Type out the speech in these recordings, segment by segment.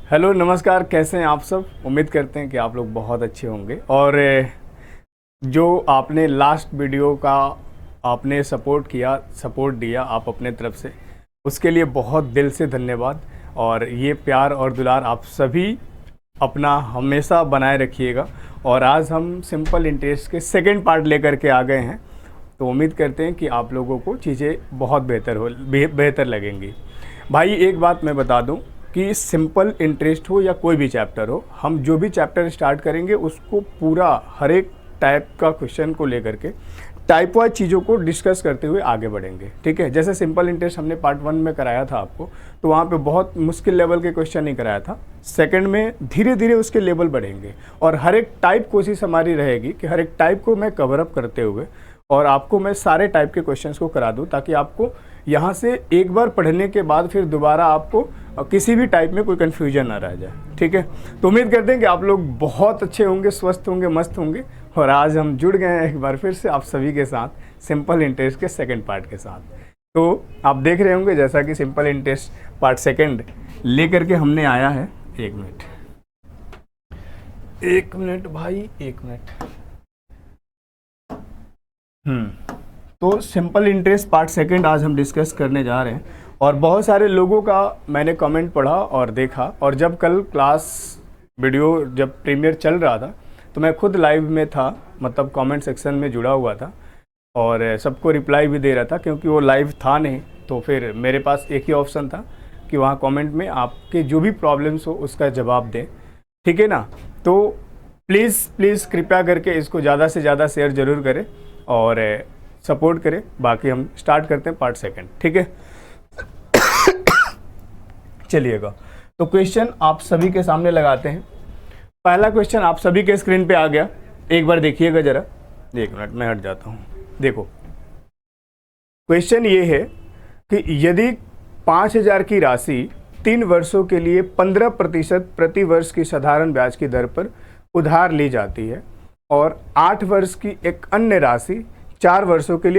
Hello नमस्कार, कैसे हैं आप सब। उम्मीद करते हैं कि आप लोग बहुत अच्छे होंगे। और जो आपने लास्ट वीडियो का आपने सपोर्ट दिया आप अपने तरफ से, उसके लिए बहुत दिल से धन्यवाद। और ये प्यार और दुलार आप सभी अपना हमेशा बनाए रखिएगा। और आज हम सिंपल इंटरेस्ट के सेकंड पार्ट लेकर के आ गए हैं, तो उम्मीद करते हैं कि आप लोगों को चीज़ें बहुत बेहतर लगेंगी। भाई एक बात मैं बता दूं कि सिंपल इंटरेस्ट हो या कोई भी चैप्टर हो, हम जो भी चैप्टर स्टार्ट करेंगे उसको पूरा हर एक टाइप का क्वेश्चन को लेकर के टाइप वाइज चीज़ों को डिस्कस करते हुए आगे बढ़ेंगे। ठीक है, जैसे सिंपल इंटरेस्ट हमने पार्ट 1 में कराया था आपको, तो वहाँ पे बहुत मुश्किल लेवल के क्वेश्चन नहीं कराया था। सेकंड में धीरे धीरे उसके लेवल बढ़ेंगे और हर एक टाइप कोशिश हमारी रहेगी कि हर एक टाइप को मैं कवर अप करते हुए और आपको मैं सारे टाइप के क्वेश्चंस को करा दूं, ताकि आपको यहाँ से एक बार पढ़ने के बाद फिर दोबारा आपको किसी भी टाइप में कोई कन्फ्यूजन ना रह जाए। ठीक है, तो उम्मीद करते हैं कि आप लोग बहुत अच्छे होंगे, स्वस्थ होंगे, मस्त होंगे। और आज हम जुड़ गए हैं एक बार फिर से आप सभी के साथ सिंपल इंटरेस्ट के सेकंड पार्ट के साथ। तो आप देख रहे होंगे जैसा कि सिंपल इंटरेस्ट पार्ट सेकंड लेकर के हमने आया है। एक मिनट भाई, एक मिनट। तो सिंपल इंटरेस्ट पार्ट सेकंड आज हम डिस्कस करने जा रहे हैं। और बहुत सारे लोगों का मैंने कमेंट पढ़ा और देखा, और जब कल क्लास वीडियो जब प्रीमियर चल रहा था तो मैं खुद लाइव में था, मतलब कमेंट सेक्शन में जुड़ा हुआ था और सबको रिप्लाई भी दे रहा था, क्योंकि वो लाइव था नहीं। तो फिर मेरे पास एक ही ऑप्शन था कि वहाँ कमेंट में आपके जो भी प्रॉब्लम्स हो उसका जवाब दें। ठीक है ना, तो प्लीज़ कृपया करके इसको ज़्यादा से ज़्यादा शेयर ज़रूर करें और सपोर्ट करें। बाकी हम स्टार्ट करते हैं पार्ट सेकंड। ठीक है, चलिएगा। तो क्वेश्चन आप सभी के सामने लगाते हैं। पहला क्वेश्चन आप सभी के स्क्रीन पे आ गया, एक बार देखिएगा जरा। एक मिनट मैं हट जाता हूँ। देखो क्वेश्चन ये है कि यदि 5,000 की राशि 3 वर्षों के लिए 15% प्रति वर्ष की साधारण ब्याज की दर पर उधार ली जाती है और 8 वर्ष की एक अन्य राशि 4 वर्षों के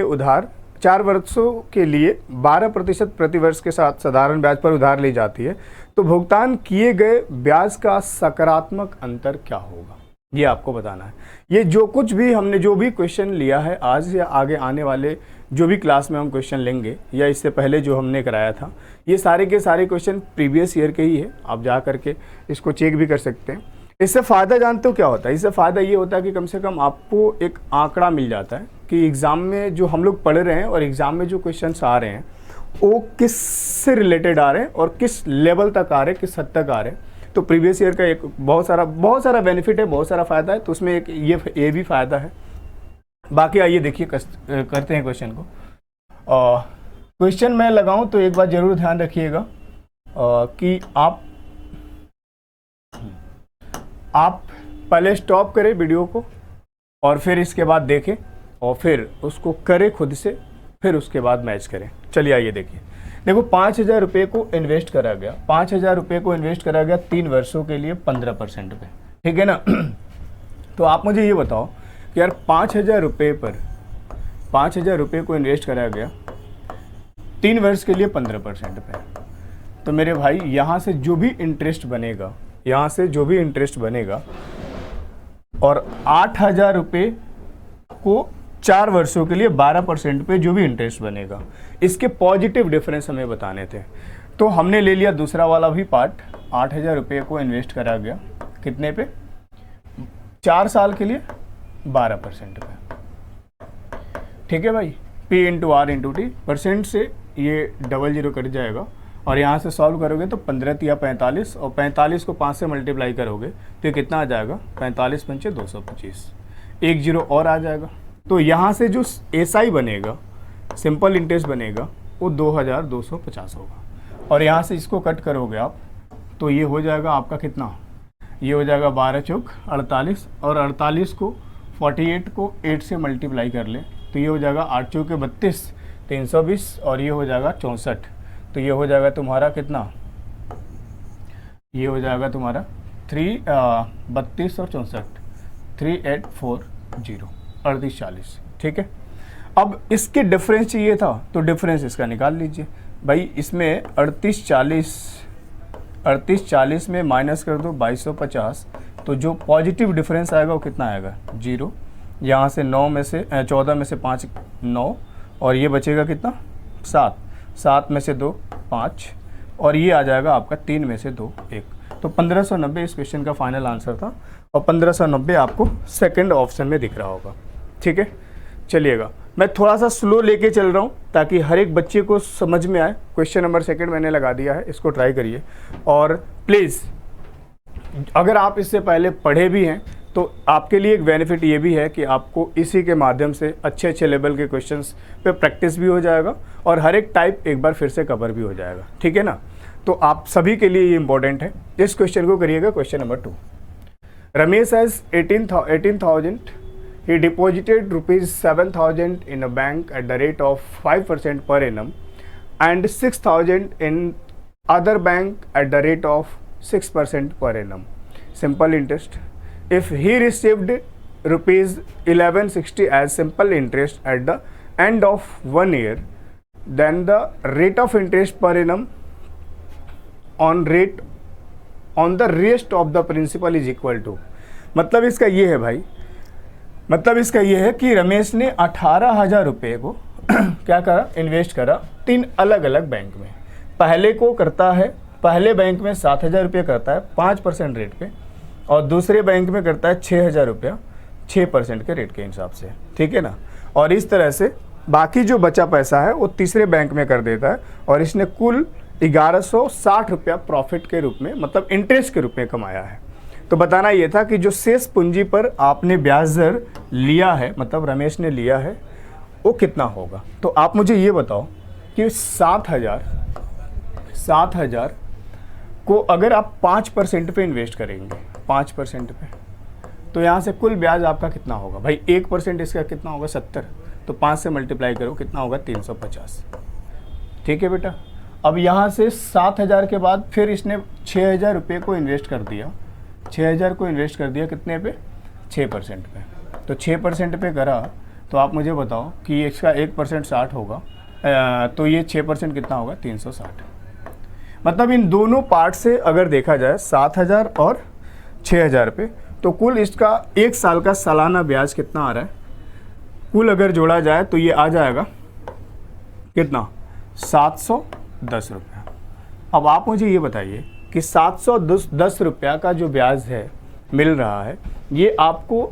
लिए 12% प्रति वर्ष के साथ साधारण ब्याज पर उधार ली जाती है, तो भुगतान किए गए ब्याज का सकारात्मक अंतर क्या होगा, ये आपको बताना है। ये जो कुछ भी हमने जो भी क्वेश्चन लिया है आज या आगे आने वाले जो भी क्लास में हम क्वेश्चन लेंगे या इससे पहले जो हमने कराया था, ये सारे के सारे क्वेश्चन प्रीवियस ईयर के ही है। आप जा करके इसको चेक भी कर सकते हैं। इससे फ़ायदा जानते हो क्या होता है? इससे फ़ायदा ये होता है कि कम से कम आपको एक आंकड़ा मिल जाता है कि एग्ज़ाम में जो हम लोग पढ़ रहे हैं और एग्ज़ाम में जो क्वेश्चंस आ रहे हैं वो किस से रिलेटेड आ रहे हैं और किस लेवल तक आ रहे हैं, किस हद तक आ रहे हैं। तो प्रीवियस ईयर का एक बहुत सारा बेनिफिट है, बहुत सारा फ़ायदा है। तो उसमें एक ये भी फ़ायदा है। बाकी आइए देखिए करते हैं क्वेश्चन को। क्वेश्चन मैं लगाऊं तो एक बार ज़रूर ध्यान रखिएगा कि आप पहले स्टॉप करें वीडियो को और फिर इसके बाद देखें और फिर उसको करें खुद से, फिर उसके बाद मैच करें। चलिए आइए देखिए। देखो 5,000 रुपये को इन्वेस्ट करा गया, 5,000 रुपये को इन्वेस्ट करा गया 3 वर्षों के लिए 15% पे। ठीक है ना। तो आप मुझे ये बताओ कि यार 5,000 रुपये पर 5,000 रुपये को इन्वेस्ट करा गया 3 वर्ष के लिए 15% पे, तो मेरे भाई यहाँ से जो भी इंटरेस्ट बनेगा और 8,000 रुपये को 4 वर्षों के लिए 12% पे जो भी इंटरेस्ट बनेगा, इसके पॉजिटिव डिफरेंस हमें बताने थे। तो हमने ले लिया दूसरा वाला भी पार्ट। 8,000 रुपये को इन्वेस्ट करा गया कितने पे? 4 साल के लिए 12% पे। ठीक है भाई, P into R into T, percent से ये 00 कट जाएगा और यहाँ से सॉल्व करोगे तो 15 या 45 और 45 को 5 से मल्टीप्लाई करोगे तो ये कितना आ जाएगा? 45 पंचे 225, 1 0 और आ जाएगा। तो यहाँ से जो SI बनेगा, सिंपल इंटरेस्ट बनेगा, वो 2,250 होगा। और यहाँ से इसको कट करोगे आप तो ये हो जाएगा आपका कितना? ये हो जाएगा 12 चौक 48 और 48 को 48 को 8 से मल्टीप्लाई कर ले तो ये हो जाएगा 8 चौके 32, 320 और ये हो जाएगा 64। तो ये हो जाएगा तुम्हारा कितना? ये हो जाएगा तुम्हारा 32 और 64, 3840, 3840। ठीक है, अब इसके डिफरेंस चाहिए था तो डिफरेंस इसका निकाल लीजिए भाई। इसमें 3840 3840 में माइनस कर दो 2250, तो जो पॉजिटिव डिफरेंस आएगा वो कितना आएगा 0। यहाँ से 9 में से 14 में से 5 9, और ये बचेगा कितना 7, 7 में से 2 5, और ये आ जाएगा आपका 3 में से 2 1। तो 1590 इस क्वेश्चन का फाइनल आंसर था, और 1590 आपको सेकंड ऑप्शन में दिख रहा होगा। ठीक है, चलिएगा मैं थोड़ा सा स्लो लेके चल रहा हूँ ताकि हर एक बच्चे को समझ में आए। क्वेश्चन नंबर सेकंड मैंने लगा दिया है, इसको ट्राई करिए। और प्लीज़ अगर आप इससे पहले पढ़े भी हैं तो आपके लिए एक बेनिफिट ये भी है कि आपको इसी के माध्यम से अच्छे अच्छे लेवल के क्वेश्चंस पे प्रैक्टिस भी हो जाएगा, और हर एक टाइप एक बार फिर से कवर भी हो जाएगा। ठीक है ना, तो आप सभी के लिए ये इंपॉर्टेंट है। इस क्वेश्चन को करिएगा, question number 2। Ramesh has 18,000 he deposited rupees 7,000 in a bank at the rate of 5% per annum and 6,000 in other bank at the rate of 6% per annum. Simple interest. If he received rupees 1160 as simple interest at the end of 1 year, then the rate of interest per annum on the rest of the principal is equal to। मतलब इसका ये है भाई, मतलब इसका ये है कि रमेश ने 18,000 रुपये को क्या करा, इन्वेस्ट करा 3 अलग अलग बैंक में। पहले को करता है, पहले बैंक में 7,000 रुपये करता है 5% रेट पे, और दूसरे बैंक में करता है 6,000 रुपया 6% के रेट के हिसाब से। ठीक है ना, और इस तरह से बाकी जो बचा पैसा है वो तीसरे बैंक में कर देता है, और इसने कुल 1160 रुपया प्रॉफिट के रूप में, मतलब इंटरेस्ट के रूप में कमाया है। तो बताना ये था कि जो शेष पूंजी पर आपने ब्याज दर लिया है, मतलब रमेश ने लिया है, वो कितना होगा। तो आप मुझे ये बताओ कि 7,000 को अगर आप 5% पे इन्वेस्ट करेंगे, 5% पे, तो यहाँ से कुल ब्याज आपका कितना होगा भाई। 1% इसका कितना होगा 70, तो 5 से मल्टीप्लाई करो, कितना होगा 350। ठीक है बेटा, अब यहाँ से 7,000 के बाद फिर इसने 6,000 रुपये को इन्वेस्ट कर दिया, 6,000 को इन्वेस्ट कर दिया कितने पे, 6% पे। तो 6% पे करा, तो आप मुझे बताओ कि इसका 1% 60 होगा, तो ये 6% कितना होगा 360। मतलब इन दोनों पार्ट से अगर देखा जाए 7,000 और 6,000 पे, तो कुल इसका 1 साल का सालाना ब्याज कितना आ रहा है, कुल अगर जोड़ा जाए तो ये आ जाएगा कितना 710 रुपया। अब आप मुझे ये बताइए कि 710 रुपया का जो ब्याज है मिल रहा है, ये आपको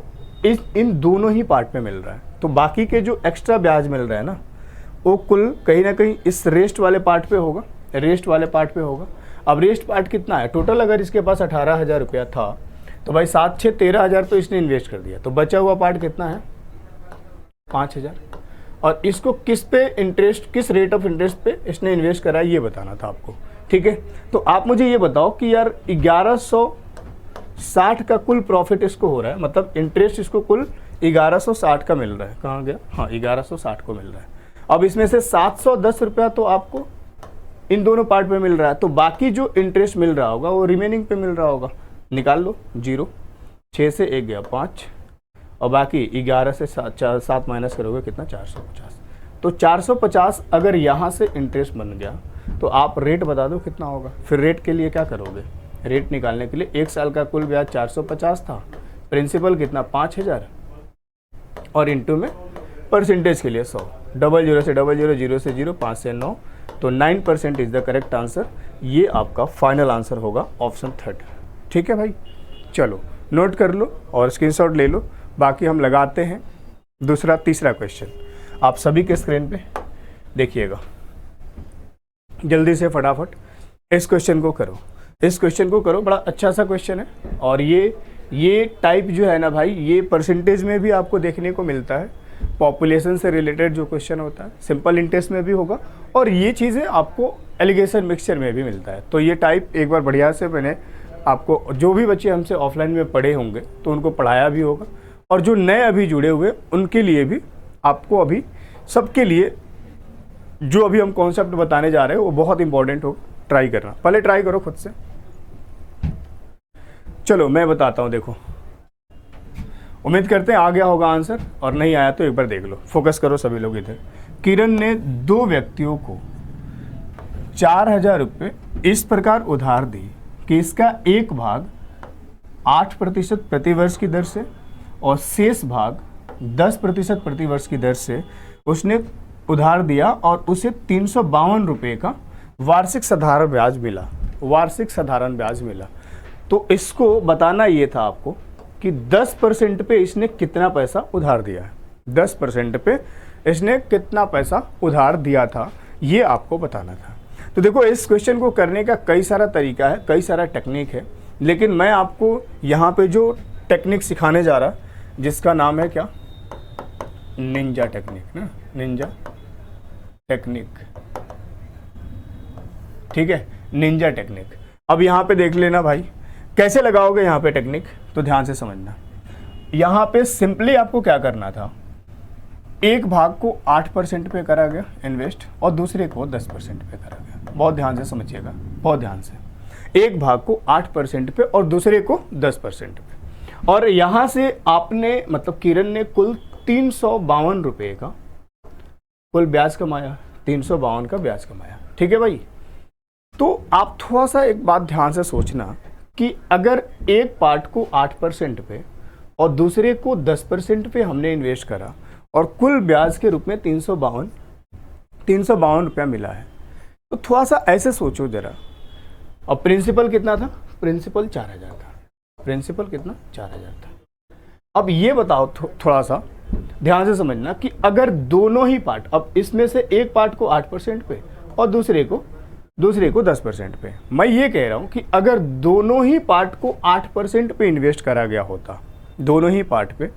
इन दोनों ही पार्ट में मिल रहा है। तो बाकी के जो एक्स्ट्रा ब्याज मिल रहा है ना, वो कुल कहीं ना कहीं इस रेस्ट वाले पार्ट पे होगा, रेस्ट वाले पार्ट पे होगा। अब रेस्ट पार्ट कितना है टोटल, अगर इसके पास 18,000 रुपया था तो भाई 7 6 13,000 तो इसने इन्वेस्ट कर दिया, तो बचा हुआ पार्ट कितना है 5,000। और इसको किस पे इंटरेस्ट, किस रेट ऑफ इंटरेस्ट पे इसने इन्वेस्ट करा, ये बताना था आपको। ठीक है, तो आप मुझे ये बताओ कि यार 1160 का कुल प्रॉफिट इसको हो रहा है, मतलब इंटरेस्ट इसको कुल 1160 का मिल रहा है। कहाँ गया, हाँ 1160 को मिल रहा है। अब इसमें से 710 रुपया तो आपको इन दोनों पार्ट पे मिल रहा है, तो बाकी जो इंटरेस्ट मिल रहा होगा वो रिमेनिंग पे मिल रहा होगा। निकाल लो, 0, 6 से 1 गया 5, और बाकी 11 से 7 माइनस करोगे कितना 450। तो 450 अगर यहाँ से इंटरेस्ट बन गया तो आप रेट बता दो कितना होगा। फिर रेट के लिए क्या करोगे, रेट निकालने के लिए 1 साल का कुल ब्याज 450 था, प्रिंसिपल कितना 5,000, और इंटू में परसेंटेज के लिए 100, 00 से 00, 0 से 0, 5 से 9, तो 9% इज द करेक्ट आंसर। ये आपका फाइनल आंसर होगा ऑप्शन 3। ठीक है भाई, चलो नोट कर लो और स्क्रीनशॉट ले लो। बाकी हम लगाते हैं दूसरा तीसरा क्वेश्चन, आप सभी के स्क्रीन पे देखिएगा, जल्दी से फटाफट इस क्वेश्चन को करो, इस क्वेश्चन को करो। बड़ा अच्छा सा क्वेश्चन है, और ये टाइप जो है ना भाई, ये परसेंटेज में भी आपको देखने को मिलता है, पॉपुलेशन से रिलेटेड जो क्वेश्चन होता है सिंपल इंटरेस्ट में भी होगा, और ये चीज़ें आपको एलिगेशन मिक्सचर में भी मिलता है। तो ये टाइप एक बार बढ़िया से मैंने आपको, जो भी बच्चे हमसे ऑफलाइन में पढ़े होंगे तो उनको पढ़ाया भी होगा, और जो नए अभी जुड़े हुए उनके लिए भी, आपको अभी सबके लिए जो अभी हम कॉन्सेप्ट बताने जा रहे हैं वो बहुत इंपॉर्टेंट हो, ट्राई करना, पहले ट्राई करो खुद से। चलो मैं बताता हूँ, देखो उम्मीद करते हैं आ गया होगा आंसर, और नहीं आया तो एक बार देख लो, फोकस करो सभी लोग इधर। किरण ने 2 व्यक्तियों को 4,000 रुपये इस प्रकार उधार दी कि इसका एक भाग 8% प्रतिवर्ष की दर से और शेष भाग 10% प्रतिवर्ष की दर से उसने उधार दिया और उसे 352 रुपये का वार्षिक साधारण ब्याज मिला, वार्षिक साधारण ब्याज मिला। तो इसको बताना ये था आपको कि 10% पे इसने कितना पैसा उधार दिया है, 10% पे इसने कितना पैसा उधार दिया था, ये आपको बताना था। तो देखो इस क्वेश्चन को करने का कई सारा तरीका है, कई सारा टेक्निक है, लेकिन मैं आपको यहाँ पे जो टेक्निक सिखाने जा रहा जिसका नाम है क्या, निंजा टेक्निक ना, निंजा टेक्निक, ठीक है, निंजा टेक्निक। अब यहाँ पे देख लेना भाई कैसे लगाओगे यहाँ पे टेक्निक, तो ध्यान से समझना। यहाँ पे सिंपली आपको क्या करना था, एक भाग को 8% पे करा गया इन्वेस्ट और दूसरे को 10% पे करा गया। बहुत ध्यान से समझिएगा, बहुत ध्यान से। एक भाग को 8% पे और दूसरे को 10% पे, और यहाँ से आपने मतलब किरण ने कुल 352 रुपये का कुल ब्याज कमाया, 352 का ब्याज कमाया, ठीक है भाई। तो आप थोड़ा सा एक बात ध्यान से सोचना कि अगर एक पार्ट को 8% पे और दूसरे को 10% पे हमने इन्वेस्ट करा और कुल ब्याज के रूप में 352 रुपया मिला है, तो थोड़ा सा ऐसे सोचो जरा। और प्रिंसिपल कितना था, प्रिंसिपल 4000 था, प्रिंसिपल कितना 4000 था। अब ये बताओ थोड़ा सा ध्यान से समझना कि अगर दोनों ही पार्ट, अब इसमें से एक पार्ट को 8% पे और दूसरे को 10% पे, मैं ये कह रहा हूं कि अगर दोनों ही पार्ट को 8% पे इन्वेस्ट करा गया होता, दोनों ही पार्ट पे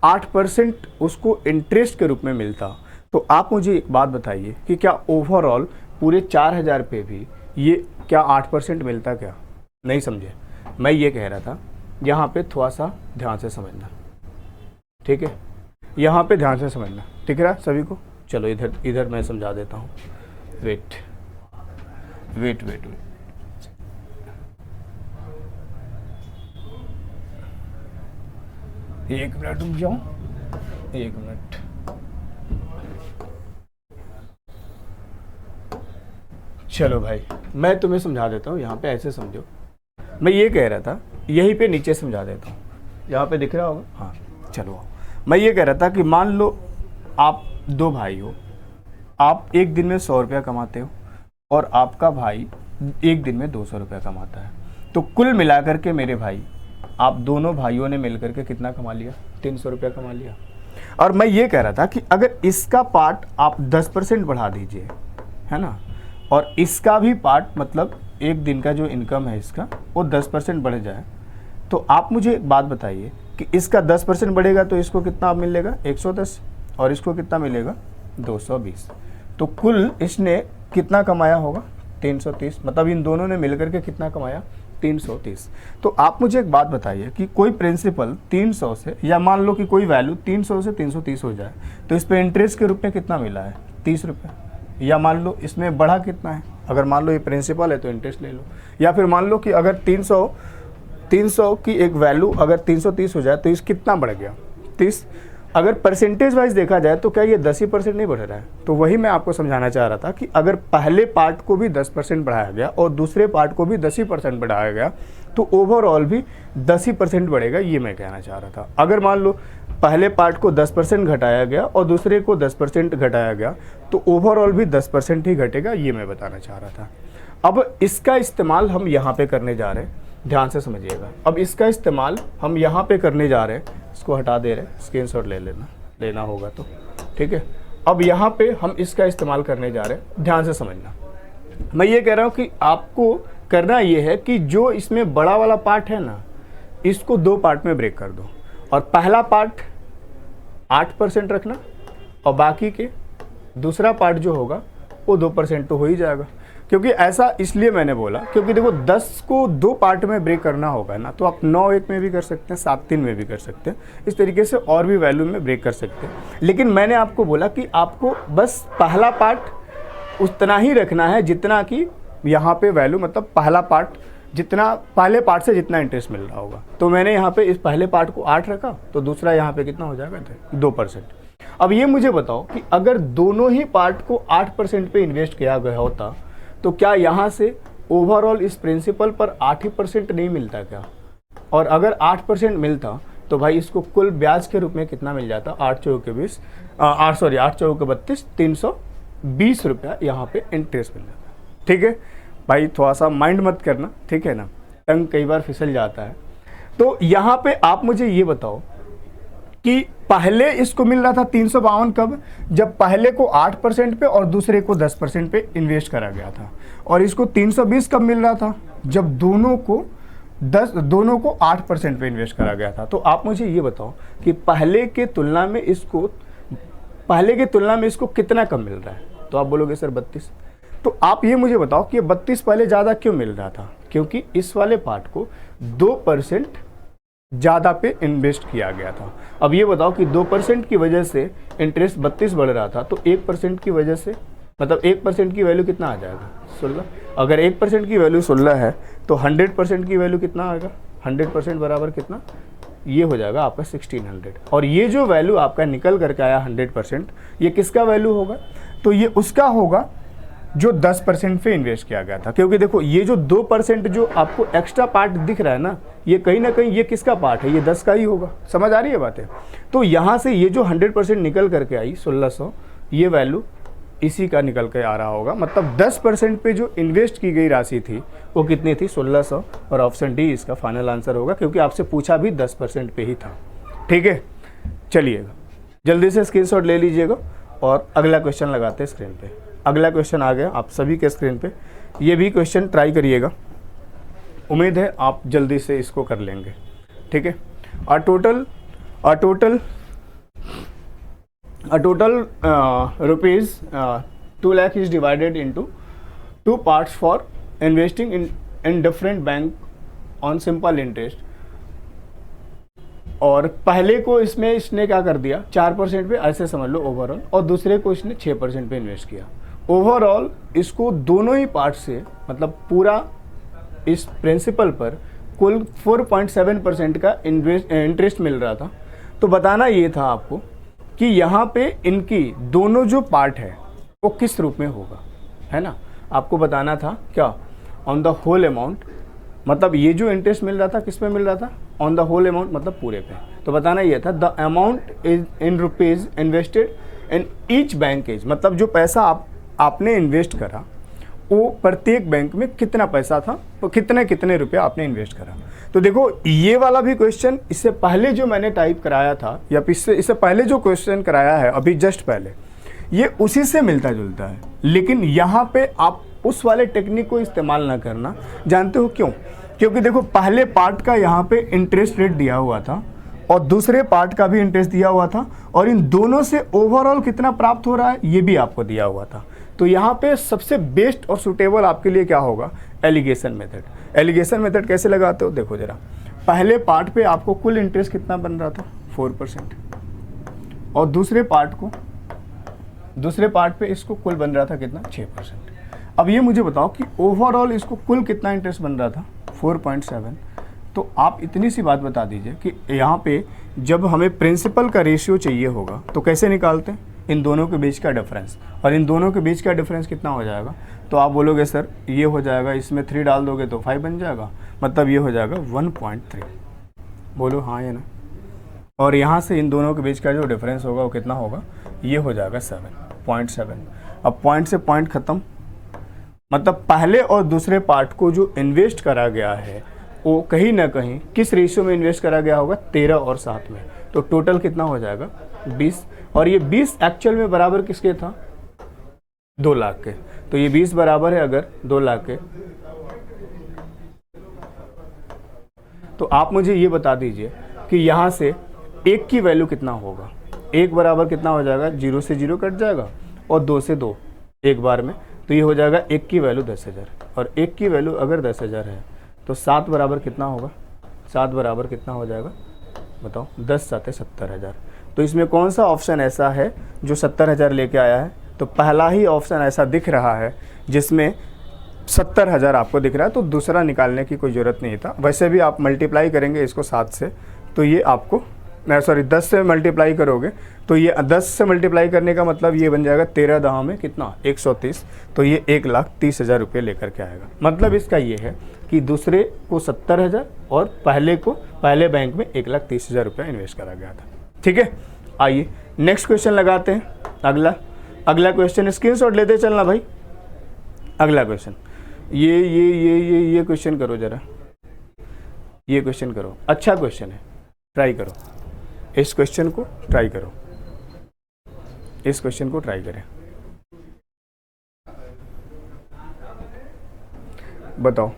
8% उसको इंटरेस्ट के रूप में मिलता, तो आप मुझे एक बात बताइए कि क्या ओवरऑल पूरे 4000 पे भी ये क्या 8% मिलता क्या? नहीं समझे। मैं ये कह रहा था यहाँ पे थोड़ा सा ध्यान से समझना, ठीक है, यहाँ पे ध्यान से समझना, ठीक है सभी को। चलो इधर मैं समझा देता हूँ। वेट, एक मिनट रुक जाओ, एक मिनट। चलो भाई मैं तुम्हें समझा देता हूँ, यहाँ पे ऐसे समझो। मैं ये कह रहा था, यहीं पे नीचे समझा देता हूँ, यहाँ पे दिख रहा होगा, हाँ चलो। मैं ये कह रहा था कि मान लो आप दो भाई हो, आप एक दिन में 100 रुपया कमाते हो और आपका भाई एक दिन में 200 रुपया कमाता है, तो कुल मिलाकर के मेरे भाई, आप दोनों भाइयों ने मिलकर के कितना कमा लिया, 300 रुपया कमा लिया। और मैं ये कह रहा था कि अगर इसका पार्ट आप 10% बढ़ा दीजिए, है ना, और इसका भी पार्ट मतलब एक दिन का जो इनकम है इसका वो 10% बढ़ जाए, तो आप मुझे एक बात बताइए कि इसका 10% बढ़ेगा तो इसको कितना मिलेगा, 110, और इसको कितना मिलेगा, 220। तो कुल इसने कितना कमाया होगा, 330। मतलब इन दोनों ने मिलकर के कितना कमाया, 330। तो आप मुझे एक बात बताइए कि कोई प्रिंसिपल 300 से, या मान लो कि कोई वैल्यू 300 से 330 हो जाए, तो इस पर इंटरेस्ट के रूप में कितना मिला है, 30 रुपये। या मान लो इसमें बढ़ा कितना है, अगर मान लो ये प्रिंसिपल है तो इंटरेस्ट ले लो, या फिर मान लो कि अगर 300 की एक वैल्यू अगर 330 हो जाए तो इस कितना बढ़ गया, 30। अगर परसेंटेज वाइज देखा जाए तो क्या ये 10% नहीं बढ़ रहा है? तो वही मैं आपको समझाना चाह रहा था कि अगर पहले पार्ट को भी 10% बढ़ाया गया और दूसरे पार्ट को भी 10% बढ़ाया गया तो ओवरऑल भी 10% बढ़ेगा, ये मैं कहना चाह रहा था। अगर मान लो पहले पार्ट को 10% घटाया गया और दूसरे को 10% घटाया गया तो ओवरऑल भी 10% ही घटेगा, ये मैं बताना चाह रहा था। अब इसका इस्तेमाल हम यहाँ पे करने जा रहे हैं, ध्यान से समझिएगा। अब इसका इस्तेमाल हम यहाँ पे करने जा रहे हैं, इसको हटा दे रहे हैं, स्क्रीनशॉट लेना होगा तो ठीक है। अब यहाँ पे हम इसका इस्तेमाल करने जा रहे हैं, ध्यान से समझना। मैं ये कह रहा हूँ कि आपको करना ये है कि जो इसमें बड़ा वाला पार्ट है ना, इसको 2 पार्ट में ब्रेक कर दो, और पहला पार्ट 8% रखना और बाकी के दूसरा पार्ट जो होगा वो 2% तो हो ही जाएगा। क्योंकि ऐसा इसलिए मैंने बोला क्योंकि देखो 10 को 2 पार्ट में ब्रेक करना होगा ना, तो आप 9-1 में भी कर सकते हैं, 7-3 में भी कर सकते हैं, इस तरीके से और भी वैल्यू में ब्रेक कर सकते हैं। लेकिन मैंने आपको बोला कि आपको बस पहला पार्ट उतना ही रखना है जितना कि यहाँ पे वैल्यू, मतलब पहला पार्ट जितना, पहले पार्ट से जितना इंटरेस्ट मिल रहा होगा। तो मैंने यहाँ पे इस पहले पार्ट को 8 रखा, तो दूसरा यहाँ पे कितना हो जाएगा, 2%। अब ये मुझे बताओ कि अगर दोनों ही पार्ट को 8% पे इन्वेस्ट किया गया होता तो क्या यहाँ से ओवरऑल इस प्रिंसिपल पर 8% नहीं मिलता क्या? और अगर 8% मिलता तो भाई इसको कुल ब्याज के रूप में कितना मिल जाता? 8 चौके 20, 8 चौके 32, 320 रुपया यहाँ पे इंटरेस्ट मिल जाता है। ठीक है भाई, थोड़ा सा माइंड मत करना, ठीक है ना, टंग कई बार फिसल जाता है। तो यहाँ पे आप मुझे ये बताओ कि पहले इसको मिल रहा था 352 कब? जब पहले को 8% पे और दूसरे को 10% पे इन्वेस्ट करा गया था। और इसको 320 कब मिल रहा था? जब दोनों को 8% पे इन्वेस्ट करा गया था। तो आप मुझे ये बताओ कि पहले के तुलना में इसको कितना कम मिल रहा है? तो आप बोलोगे सर 32। तो आप ये मुझे बताओ कि 32 पहले ज़्यादा क्यों मिल रहा था? क्योंकि इस वाले पार्ट को 2% ज़्यादा पे इन्वेस्ट किया गया था। अब ये बताओ कि 2% की वजह से इंटरेस्ट 32 बढ़ रहा था, तो 1% की वजह से, मतलब 1% की वैल्यू कितना आ जाएगा? 16। अगर 1% की वैल्यू 16 है तो 100% की वैल्यू कितना आएगा? 100% बराबर कितना? ये हो जाएगा आपका 1600। और ये जो वैल्यू आपका निकल करके आया 100%, ये किसका वैल्यू होगा? तो ये उसका होगा जो 10% पे इन्वेस्ट किया गया था। क्योंकि देखो ये जो 2% जो आपको एक्स्ट्रा पार्ट दिख रहा है ना कहीं ये किसका पार्ट है? ये 10 का ही होगा। समझ आ रही है बातें? तो यहाँ से ये जो 100% निकल करके आई 1600, ये वैल्यू इसी का निकल के आ रहा होगा। मतलब 10% पे जो इन्वेस्ट की गई राशि थी वो कितनी थी? 1600। और ऑप्शन डी इसका फाइनल आंसर होगा, क्योंकि आपसे पूछा भी 10% पे ही था। ठीक है, चलिएगा जल्दी से स्क्रीनशॉट ले लीजिएगा और अगला क्वेश्चन लगाते हैं स्क्रीन पे। अगला क्वेश्चन आ गया आप सभी के स्क्रीन पे। ये भी क्वेश्चन ट्राई करिएगा, उम्मीद है आप जल्दी से इसको कर लेंगे। ठीक है, अ total rupees 2 lakh is divided into 2 parts for investing in different bank on simple interest। और पहले को इसने क्या कर दिया? 4% पे, ऐसे समझ लो ओवरऑल, और दूसरे को इसने 6% पे इन्वेस्ट किया। ओवरऑल इसको दोनों ही पार्ट से, मतलब पूरा इस प्रिंसिपल पर कुल 4.7% का इंटरेस्ट मिल रहा था। तो बताना ये था आपको कि यहाँ पे इनकी दोनों जो पार्ट है वो किस रूप में होगा, है ना? आपको बताना था क्या? ऑन द होल अमाउंट, मतलब ये जो इंटरेस्ट मिल रहा था किस पे मिल रहा था? ऑन द होल अमाउंट, मतलब पूरे पे। तो बताना ये था the amount is in rupees invested in each bank is, मतलब जो पैसा आपने इन्वेस्ट करा वो प्रत्येक बैंक में कितना पैसा था, तो कितने रुपया आपने इन्वेस्ट करा। तो देखो ये वाला भी क्वेश्चन इससे पहले जो मैंने टाइप कराया था, या इससे पहले जो क्वेश्चन कराया है अभी जस्ट पहले, ये उसी से मिलता जुलता है। लेकिन यहाँ पे आप उस वाले टेक्निक को इस्तेमाल ना करना। जानते हो क्यों? क्योंकि देखो पहले पार्ट का यहाँ पे इंटरेस्ट रेट दिया हुआ था और दूसरे पार्ट का भी इंटरेस्ट दिया हुआ था, और इन दोनों से ओवरऑल कितना प्राप्त हो रहा है ये भी आपको दिया हुआ था। तो यहाँ पे सबसे बेस्ट और सुटेबल आपके लिए क्या होगा? Allegation method. एलिगेशन मेथड कैसे लगाते हो? देखो जरा, पहले पार्ट पे आपको कुल इंटरेस्ट कितना बन रहा था? 4%। और दूसरे पार्ट पे इसको कुल बन रहा था कितना? 6%। अब ये मुझे बताओ कि ओवरऑल इसको कुल कितना इंटरेस्ट बन रहा था? 4.7। तो आप इतनी सी बात बता दीजिए कि यहाँ पे जब हमें प्रिंसिपल का रेशियो चाहिए होगा तो कैसे निकालते हैं? इन दोनों के बीच का डिफरेंस। और इन दोनों के बीच का डिफरेंस कितना हो जाएगा? तो आप बोलोगे सर ये हो जाएगा, इसमें 3 डाल दोगे तो 5 बन जाएगा, मतलब ये हो जाएगा 1.3। बोलो हाँ या ना? और यहाँ से इन दोनों के बीच का जो डिफरेंस होगा वो कितना होगा? ये हो जाएगा 7.7। अब पॉइंट से पॉइंट ख़त्म, मतलब पहले और दूसरे पार्ट को जो इन्वेस्ट करा गया है वो कहीं ना कहीं किस रेशियो में इन्वेस्ट करा गया होगा? 13 और 7 में। तो टोटल कितना हो जाएगा? 20। और ये 20 एक्चुअल में बराबर किसके था? 2 लाख के। तो ये 20 बराबर है अगर 2 लाख के, तो आप मुझे ये बता दीजिए कि यहाँ से 1 की वैल्यू कितना होगा? 1 बराबर कितना हो जाएगा? 0 से 0 कट जाएगा और 2 से 2 एक बार में, तो ये हो जाएगा 1 की वैल्यू 10,000। और 1 की वैल्यू अगर 10,000 है तो 7 बराबर कितना होगा? 7 बराबर कितना हो जाएगा बताओ? 10 7 70,000। तो इसमें कौन सा ऑप्शन ऐसा है जो 70,000 लेके आया है? तो पहला ही ऑप्शन ऐसा दिख रहा है जिसमें 70,000 आपको दिख रहा है, तो दूसरा निकालने की कोई ज़रूरत नहीं था। वैसे भी आप मल्टीप्लाई करेंगे इसको 7 से तो ये आपको सॉरी 10 से मल्टीप्लाई करोगे तो ये 10 से मल्टीप्लाई करने का मतलब ये बन जाएगा 13 दहा में कितना 130, तो ये 1,30,000 रुपये लेकर के आएगा। मतलब इसका ये है कि दूसरे को 70,000 और पहले बैंक में 1,30,000 रुपये इन्वेस्ट करा गया था। ठीक है, आइए नेक्स्ट क्वेश्चन लगाते हैं। अगला क्वेश्चन स्क्रीनशॉट लेते चलना भाई। अगला क्वेश्चन ये क्वेश्चन करो जरा, ये क्वेश्चन करो, अच्छा क्वेश्चन है, ट्राई करो इस क्वेश्चन को, ट्राई करो इस क्वेश्चन को, ट्राई करें। बताओ,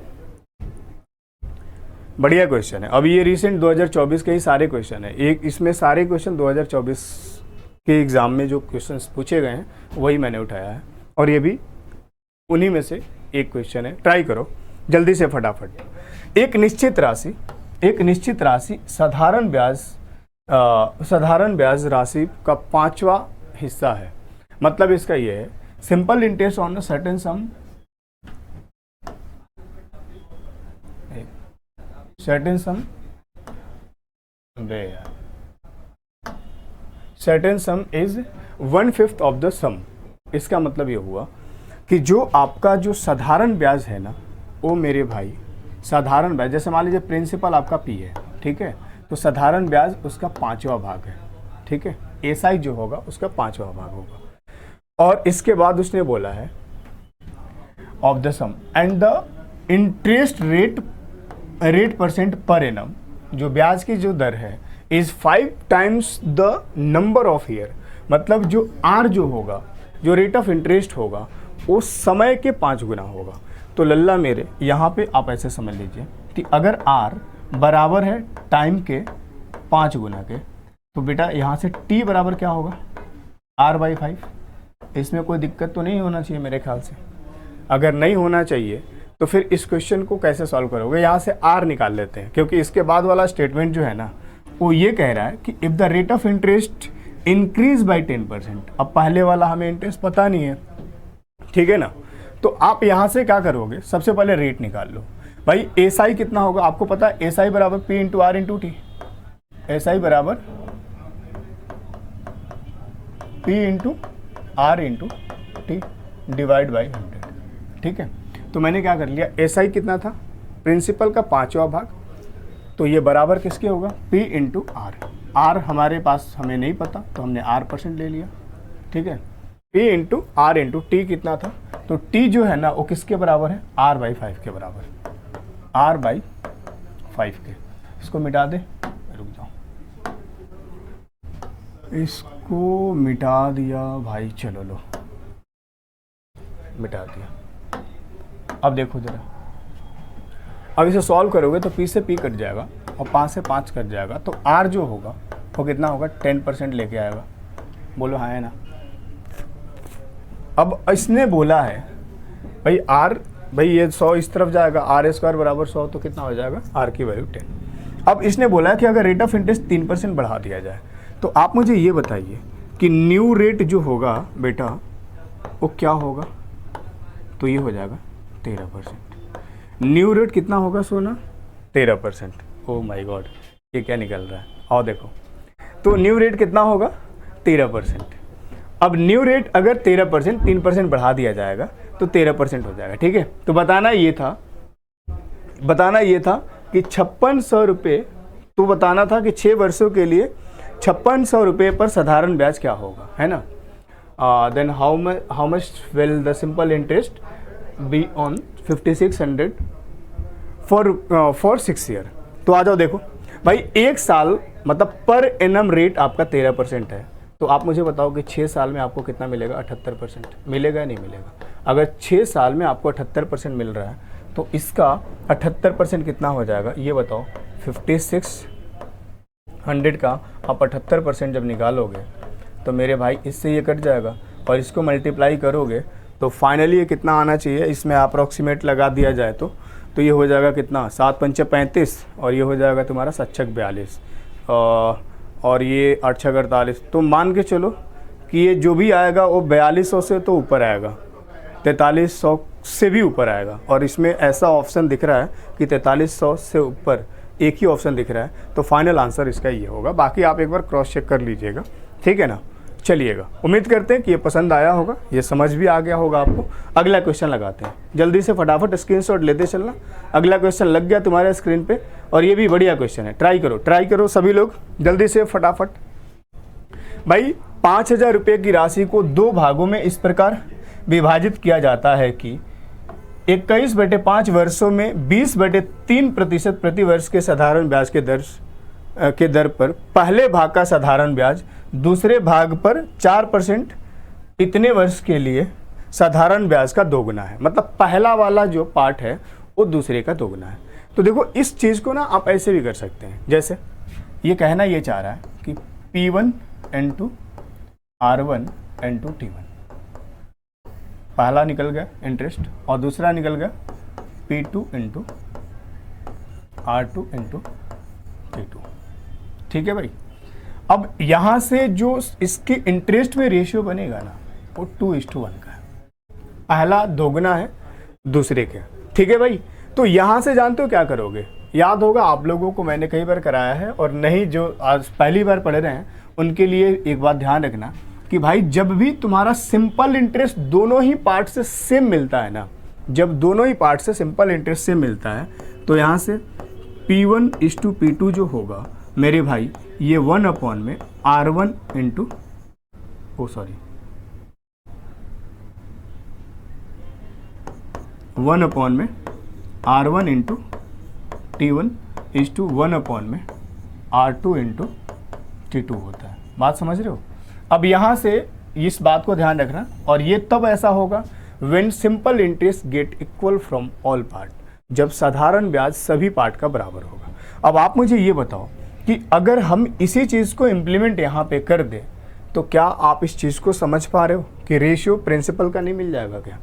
बढ़िया क्वेश्चन है। अब ये रिसेंट 2024 के ही सारे क्वेश्चन है, एक इसमें सारे क्वेश्चन 2024 के एग्जाम में जो क्वेश्चंस पूछे गए हैं वही मैंने उठाया है, और ये भी उन्हीं में से एक क्वेश्चन है। ट्राई करो जल्दी से फटाफट। एक निश्चित राशि साधारण ब्याज राशि का 5वां हिस्सा है। मतलब इसका ये है simple interest on certain sum is 1/5 of the sum. इसका मतलब ये हुआ कि जो आपका जो साधारण ब्याज है ना, वो मेरे भाई साधारण ब्याज, जैसे मान लीजिए प्रिंसिपल आपका P है, ठीक है, तो साधारण ब्याज उसका 5वां भाग है। ठीक है, SI जो होगा उसका 5वां भाग होगा। और इसके बाद उसने बोला है of the sum and the interest rate percent per annum, जो ब्याज की जो दर है is 5 times the number of year. मतलब जो R जो होगा, जो रेट ऑफ इंटरेस्ट होगा, वो समय के 5 गुना होगा। तो लल्ला मेरे यहाँ पे आप ऐसे समझ लीजिए कि अगर R बराबर है टाइम के 5 गुना के, तो बेटा यहाँ से T बराबर क्या होगा R/5। इसमें कोई दिक्कत तो नहीं होना चाहिए मेरे ख्याल से। अगर नहीं होना चाहिए तो फिर इस क्वेश्चन को कैसे सॉल्व करोगे? यहाँ से R निकाल लेते हैं, क्योंकि इसके बाद वाला स्टेटमेंट जो है ना, वो ये कह रहा है कि if the rate of interest increase by 10%। अब पहले वाला हमें इंटरेस्ट पता नहीं है, ठीक है ना, तो आप यहाँ से क्या करोगे, सबसे पहले रेट निकाल लो। भाई SI कितना होगा आपको पता है, SI बराबर P into R into T। SI बराबर P into R into T divide by 100। ठीक है, तो मैंने क्या कर लिया, SI कितना था, प्रिंसिपल का 5वां भाग, तो ये बराबर किसके होगा, P इंटू R। R हमारे पास हमें नहीं पता, तो हमने R% ले लिया। ठीक है, P into R into T कितना था, तो T जो है ना वो किसके बराबर है, R/5 के बराबर, R/5 के। इसको मिटा दे, रुक जाओ, इसको मिटा दिया भाई, चलो लो मिटा दिया। अब देखो जरा, अब इसे सॉल्व करोगे तो P से P कट जाएगा और 5 से 5 कट जाएगा, तो R जो होगा वो कितना होगा, 10% लेके आएगा। बोलो हाँ है ना। अब इसने बोला है भाई R, भाई ये 100 इस तरफ जाएगा, R² बराबर 100, तो कितना हो जाएगा, R की वैल्यू 10। अब इसने बोला है कि अगर रेट ऑफ इंटरेस्ट 3% बढ़ा दिया जाए, तो आप मुझे ये बताइए कि न्यू रेट जो होगा बेटा वो क्या होगा, तो ये हो जाएगा 13%। न्यू रेट कितना होगा सोना, 13%। ओह माय गॉड, ये क्या निकल रहा है, और देखो, तो न्यू रेट कितना होगा, 13%। अब न्यू रेट अगर 13%, 3% बढ़ा दिया जाएगा तो 13% हो जाएगा। ठीक है, तो बताना ये था कि 5600 रुपये, तो बताना था कि 6 वर्षों के लिए 5600 रुपये पर साधारण ब्याज क्या होगा, है ना। Then how much will the simple interest be on 5600 for 6 year. तो आ जाओ देखो भाई, 1 साल मतलब पर एनम रेट आपका 13% है, तो आप मुझे बताओ कि 6 साल में आपको कितना मिलेगा, 78% मिलेगा या नहीं मिलेगा। अगर 6 साल में आपको 78% मिल रहा है, तो इसका 78% कितना हो जाएगा, ये बताओ। 5600 का आप 78% जब निकालोगे तो मेरे भाई इससे ये कट जाएगा, और इसको मल्टीप्लाई करोगे तो फाइनली ये कितना आना चाहिए, इसमें अप्रॉक्सीमेट लगा दिया जाए तो ये हो जाएगा कितना, 7×5 = 35, और ये हो जाएगा तुम्हारा 7×6 = 42, और ये 8×6 = 48। तो मान के चलो कि ये जो भी आएगा वो 4200 से तो ऊपर आएगा, 4300 से भी ऊपर आएगा। और इसमें ऐसा ऑप्शन दिख रहा है कि 4300 से ऊपर एक ही ऑप्शन दिख रहा है, तो फाइनल आंसर इसका ये होगा। बाकी आप एक बार क्रॉस चेक कर लीजिएगा, ठीक है ना। चलिएगा, उम्मीद करते हैं कि ये पसंद आया होगा, ये समझ भी आ गया होगा आपको। अगला क्वेश्चन लगाते हैं, जल्दी से फटाफट स्क्रीनशॉट लेते चलना। अगला क्वेश्चन लग गया तुम्हारे स्क्रीन पे, और ये भी बढ़िया क्वेश्चन है, ट्राई करो सभी लोग जल्दी से फटाफट। भाई 5,000 रुपये की राशि को 2 भागों में इस प्रकार विभाजित किया जाता है कि 21/5 वर्षों में 20/3% प्रति वर्ष के साधारण ब्याज के दर पर पहले भाग का साधारण ब्याज दूसरे भाग पर 4% इतने वर्ष के लिए साधारण ब्याज का दोगुना है। मतलब पहला वाला जो पार्ट है वो दूसरे का दोगुना है। तो देखो इस चीज़ को ना आप ऐसे भी कर सकते हैं, जैसे ये कहना ये चाह रहा है कि P1 × R1 × T1, पहला निकल गया इंटरेस्ट और दूसरा निकल गया P2 × R2 × T2, ठीक है भाई। अब यहाँ से जो इसके इंटरेस्ट में रेशियो बनेगा ना वो 2:1 का है, पहला दोगुना है दूसरे के, ठीक है भाई। तो यहाँ से जानते हो क्या करोगे, याद होगा आप लोगों को मैंने कई बार कराया है, और नहीं जो आज पहली बार पढ़ रहे हैं उनके लिए एक बात ध्यान रखना कि भाई जब भी तुम्हारा सिंपल इंटरेस्ट दोनों ही पार्ट से सेम मिलता है ना, जब दोनों ही पार्ट से सिंपल इंटरेस्ट सेम मिलता है, तो यहाँ से P1:P2 जो होगा मेरे भाई ये 1/R1 में R1 × T1 1/1 में R2 × T2 होता है। बात समझ रहे हो। अब यहाँ से इस बात को ध्यान रखना, और ये तब ऐसा होगा when simple interest get equal from all part, जब साधारण ब्याज सभी पार्ट का बराबर होगा। अब आप मुझे ये बताओ कि अगर हम इसी चीज़ को इम्प्लीमेंट यहाँ पे कर दें तो क्या आप इस चीज़ को समझ पा रहे हो कि रेशियो प्रिंसिपल का नहीं मिल जाएगा क्या।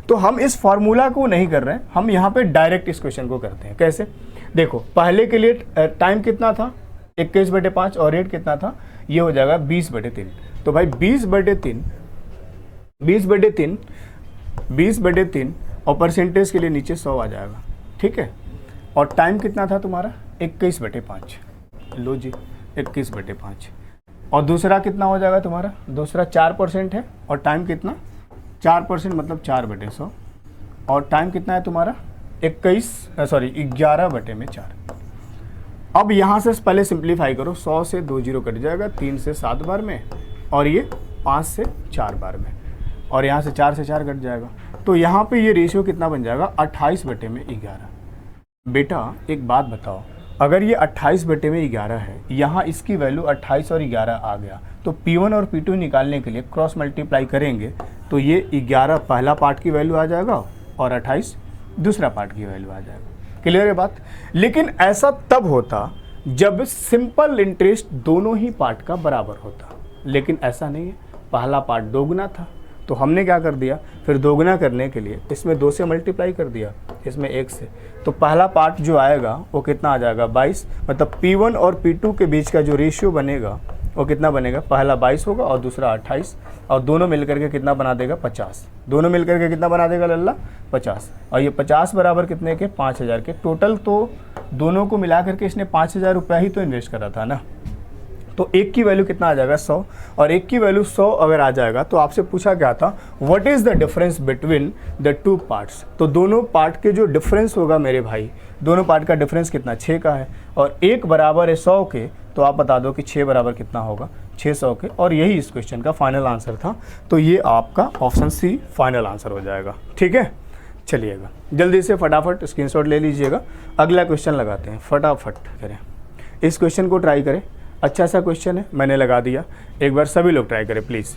तो हम इस फॉर्मूला को नहीं कर रहे हैं, हम यहाँ पे डायरेक्ट इस क्वेश्चन को करते हैं। कैसे, देखो पहले के लिए टाइम कितना था 21/5 और रेट कितना था, ये हो जाएगा 20/3। तो भाई 20/3 और परसेंटेज के लिए नीचे 100 आ जाएगा, ठीक है। और टाइम कितना था तुम्हारा 21/5, लो जी 21/5। और दूसरा कितना हो जाएगा तुम्हारा, दूसरा 4% है, और टाइम कितना 4% मतलब 4/100, और टाइम कितना है तुम्हारा 11/4। अब यहाँ से पहले सिंप्लीफाई करो, 100 से 2 0 कट जाएगा, 3 से 7 बार में, और ये 5 से 4 बार में, और यहाँ से 4 से 4 कट जाएगा। तो यहाँ पे ये रेशियो कितना बन जाएगा 28/11। बेटा एक बात बताओ, अगर ये 28/11 है, यहाँ इसकी वैल्यू 28 और 11 आ गया, तो P1 और P2 निकालने के लिए क्रॉस मल्टीप्लाई करेंगे तो ये 11 पहला पार्ट की वैल्यू आ जाएगा और 28 दूसरा पार्ट की वैल्यू आ जाएगा। क्लियर है बात। लेकिन ऐसा तब होता जब सिंपल इंटरेस्ट दोनों ही पार्ट का बराबर होता, लेकिन ऐसा नहीं है, पहला पार्ट दोगुना था, तो हमने क्या कर दिया, फिर दोगुना करने के लिए इसमें 2 से मल्टीप्लाई कर दिया, इसमें 1 से, तो पहला पार्ट जो आएगा वो कितना आ जाएगा 22। मतलब P1 और P2 के बीच का जो रेशियो बनेगा वो कितना बनेगा, पहला 22 होगा और दूसरा 28, और दोनों मिलकर के कितना बना देगा 50। दोनों मिलकर के कितना बना देगा लल्ला 50, और ये 50 बराबर कितने के 5,000 के टोटल। तो दोनों को मिला करके इसने 5,000 रुपया ही तो इन्वेस्ट करा था ना। तो एक की वैल्यू कितना आ जाएगा 100, और एक की वैल्यू 100 अगर आ जाएगा तो आपसे पूछा गया था what is the difference between the two parts. तो दोनों पार्ट के जो डिफरेंस होगा मेरे भाई, दोनों पार्ट का डिफरेंस कितना 6 का है, और 1 बराबर है 100 के, तो आप बता दो कि 6 बराबर कितना होगा 600 के। और यही इस क्वेश्चन का फाइनल आंसर था। तो ये आपका ऑप्शन सी फाइनल आंसर हो जाएगा, ठीक है। चलिएगा जल्दी से फटाफट स्क्रीनशॉट ले लीजिएगा, अगला क्वेश्चन लगाते हैं, फटाफट करें इस क्वेश्चन को, ट्राई करें। अच्छा सा क्वेश्चन है, मैंने लगा दिया, एक बार सभी लोग ट्राई करें प्लीज,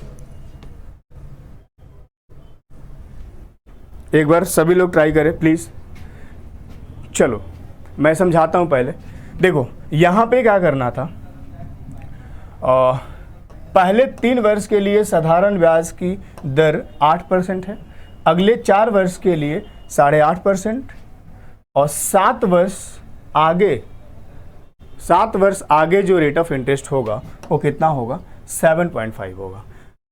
एक बार सभी लोग ट्राई करें प्लीज। चलो मैं समझाता हूं पहले। देखो यहां पे क्या करना था, पहले 3 वर्ष के लिए साधारण ब्याज की दर 8% है, अगले 4 वर्ष के लिए 8.5%, और 7 वर्ष आगे जो रेट ऑफ इंटरेस्ट होगा वो कितना होगा 7.5 होगा।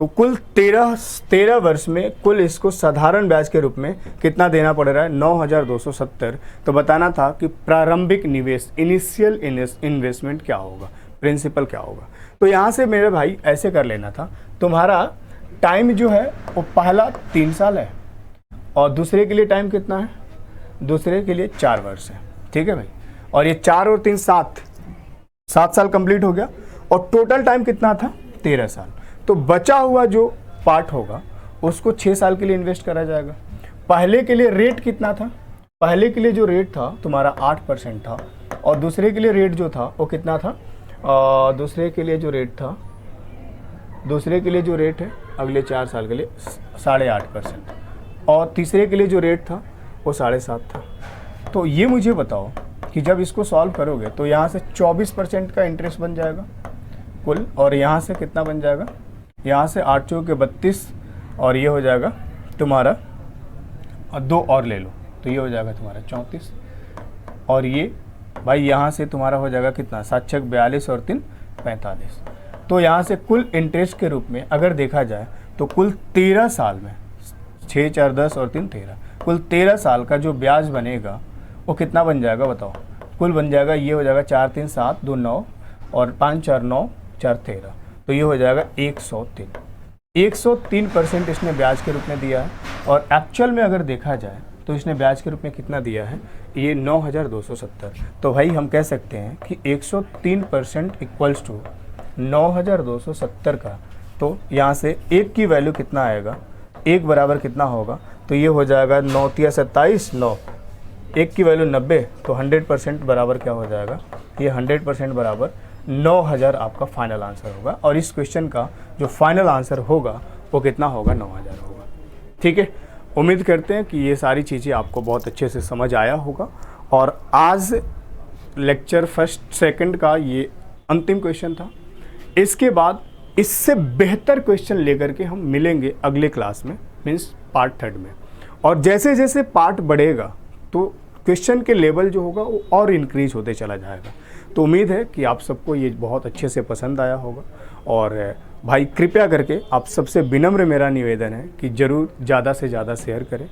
तो कुल 13 वर्ष में कुल इसको साधारण ब्याज के रूप में कितना देना पड़ रहा है, 9,270। तो बताना था कि प्रारंभिक निवेश, इनिशियल इन्वेस्टमेंट क्या होगा, प्रिंसिपल क्या होगा। तो यहाँ से मेरे भाई ऐसे कर लेना था, तुम्हारा टाइम जो है वो पहला 3 साल है और दूसरे के लिए टाइम कितना है, दूसरे के लिए 4 वर्ष है, ठीक है भाई। और ये 4 और 3 7 साल कंप्लीट हो गया और टोटल टाइम कितना था, 13 साल। तो बचा हुआ जो पार्ट होगा उसको 6 साल के लिए इन्वेस्ट करा जाएगा। पहले के लिए रेट कितना था, पहले के लिए जो रेट था तुम्हारा 8% था और दूसरे के लिए रेट जो था वो कितना था, दूसरे के लिए जो रेट है अगले 4 साल के लिए 8.5% और तीसरे के लिए जो रेट था वो 7.5 था। तो ये मुझे बताओ कि जब इसको सॉल्व करोगे तो यहाँ से 24% का इंटरेस्ट बन जाएगा कुल, और यहाँ से कितना बन जाएगा, यहाँ से 8 चौके 32 और ये हो जाएगा तुम्हारा, और 2 और ले लो तो ये हो जाएगा तुम्हारा 34 और ये भाई यहाँ से तुम्हारा हो जाएगा कितना, 7 छक 42 और 3 45। तो यहाँ से कुल इंटरेस्ट के रूप में अगर देखा जाए तो कुल 13 साल में 6 4 10 और 3 13, कुल 13 साल का जो ब्याज बनेगा वो कितना बन जाएगा बताओ। कुल बन जाएगा, ये हो जाएगा 4 3 7 2 9 और 5 4 9 4 13, तो ये हो जाएगा 103% इसने ब्याज के रूप में दिया है। और एक्चुअल में अगर देखा जाए तो इसने ब्याज के रूप में कितना दिया है, ये 9,270। तो भाई हम कह सकते हैं कि 103% इक्वल्स टू 9,270 का। तो यहाँ से 1 की वैल्यू कितना आएगा, 1 बराबर कितना होगा, तो ये हो जाएगा 9 3 27 9, 1 की वैल्यू 90, तो 100% बराबर क्या हो जाएगा, ये 100% बराबर 9,000 आपका फाइनल आंसर होगा। और इस क्वेश्चन का जो फाइनल आंसर होगा वो कितना होगा, 9,000 होगा। ठीक है, उम्मीद करते हैं कि ये सारी चीज़ें आपको बहुत अच्छे से समझ आया होगा। और आज लेक्चर फर्स्ट सेकंड का ये अंतिम क्वेश्चन था। इसके बाद इससे बेहतर क्वेश्चन लेकर के हम मिलेंगे अगले क्लास में, मीन्स पार्ट 3 में। और जैसे जैसे पार्ट बढ़ेगा तो क्वेश्चन के लेवल जो होगा वो और इंक्रीज होते चला जाएगा। तो उम्मीद है कि आप सबको ये बहुत अच्छे से पसंद आया होगा। और भाई कृपया करके आप सबसे विनम्र मेरा निवेदन है कि ज़रूर ज़्यादा से ज़्यादा शेयर करें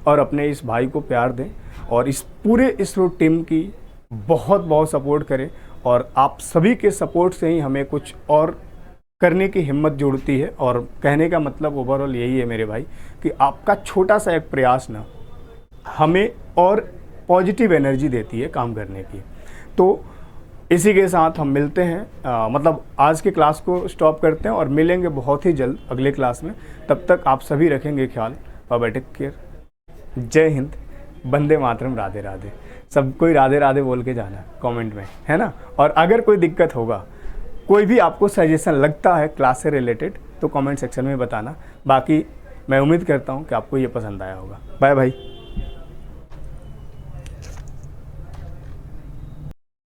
और अपने इस भाई को प्यार दें और इस पूरे इसरो टीम की बहुत बहुत सपोर्ट करें। और आप सभी के सपोर्ट से ही हमें कुछ और करने की हिम्मत जुड़ती है। और कहने का मतलब ओवरऑल यही है मेरे भाई कि आपका छोटा सा एक प्रयास ना हमें और पॉजिटिव एनर्जी देती है काम करने की। तो इसी के साथ हम मिलते हैं, मतलब आज के क्लास को स्टॉप करते हैं और मिलेंगे बहुत ही जल्द अगले क्लास में। तब तक आप सभी रखेंगे ख्याल। बाय, टेक केयर, जय हिंद, वंदे मातरम, राधे राधे। सब कोई राधे राधे बोल के जाना कमेंट में, है ना। और अगर कोई दिक्कत होगा, कोई भी आपको सजेशन लगता है क्लास से रिलेटेड, तो कमेंट सेक्शन में बताना। बाकी मैं उम्मीद करता हूँ कि आपको ये पसंद आया होगा। Bye bye.